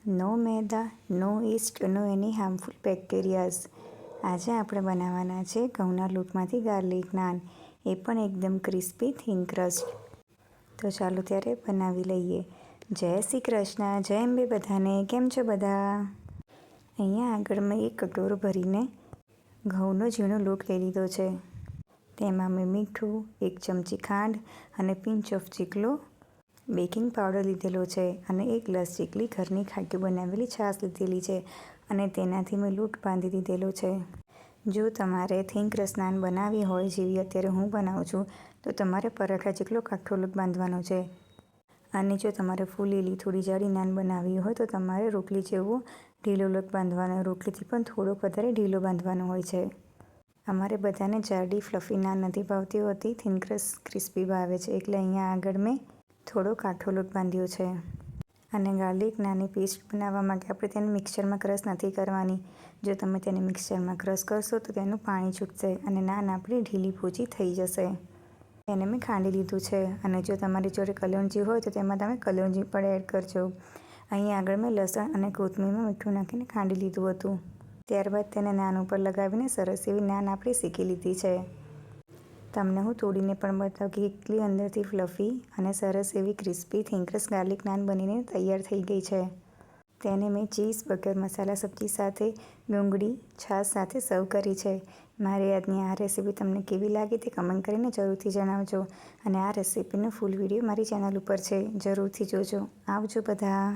નો મેદા, નો East, નો એની harmful બેક્ટેરિયાઝ. આજે આપણે બનાવવાના છે ઘઉંના લોટમાંથી ગાર્લિક નાન, એ પણ એકદમ ક્રિસ્પી થીન ક્રસ્ટ. તો ચાલો ત્યારે બનાવી લઈએ. જય શ્રી કૃષ્ણ, જય અંબે બધાને. કેમ છો બધા? અહીંયા આગળ મેં એક કટોરો ભરીને ઘઉંનો ઝીણો લોટ લઈ લીધો છે. તેમાં મેં મીઠું, 1 ચમચી ખાંડ અને પિંચ ઓફ જેટલો બેકિંગ પાવડર લીધેલો છે અને 1 ગ્લાસ જેટલી ઘરની ખાટી બનાવેલી છાશ લીધેલી છે અને તેનાથી મેં લોટ બાંધી દીધેલો છે. જો તમારે થીન ક્રસ્ટ નાન બનાવવી હોય, જેવી અત્યારે હું બનાવું છું, તો તમારે પરાઠા જેટલો કાઠો લોટ બાંધવાનો છે. અને જો તમારે ફૂલેલી થોડી જાડી નાન બનાવવી હોય, તો તમારે રોટલી જેવો ઢીલો લોટ બાંધવાનો. રોટલીથી પણ થોડોક વધારે ઢીલો બાંધવાનો હોય છે. અમારે બધાને જાડી ફ્લફી નાન નથી ભાવતી હોતી, થીન ક્રસ્ટ ક્રિસ્પી ભાવે છે, એટલે અહીંયા આગળ મેં થોડો કાઠો લોટ બાંધ્યો છે. અને ગાર્લિક નાનની પેસ્ટ બનાવવા માટે આપણે તેને મિક્સરમાં ક્રશ નથી કરવાની. જો તમે તેને મિક્સરમાં ક્રશ કરશો તો તેનું પાણી છૂટશે અને નાન આપણી ઢીલી પોચી થઈ જશે. તેને મેં ખાંડી લીધું છે અને જો તમારી જોડે કલોંજી હોય તો તેમાં તમે કલોંજી પણ એડ કરજો. અહીં આગળ મેં લસણ અને કોથમીરમાં મીઠું નાખીને ખાંડી લીધું હતું. ત્યારબાદ તેને નાન ઉપર લગાવીને સરસ એવી નાન આપણી શેકી લીધી છે. તમને હું તોડીને પણ બતાવું કે કેટલી અંદરથી ફ્લફી અને સરસ એવી crispy thin crust garlic naan બનીને તૈયાર થઈ ગઈ છે. તેને મેં ચીઝ, બટર મસાલા સબ્જી સાથે, ડુંગળી, છાશ સાથે સર્વ કરી છે. મારી આજની આ રેસીપી તમને કેવી લાગી તે કમેન્ટ કરીને જરૂરથી જણાવજો. અને આ રેસીપીનો ફૂલ વિડીયો મારી ચેનલ ઉપર છે, જરૂરથી જોજો. આવજો બધા.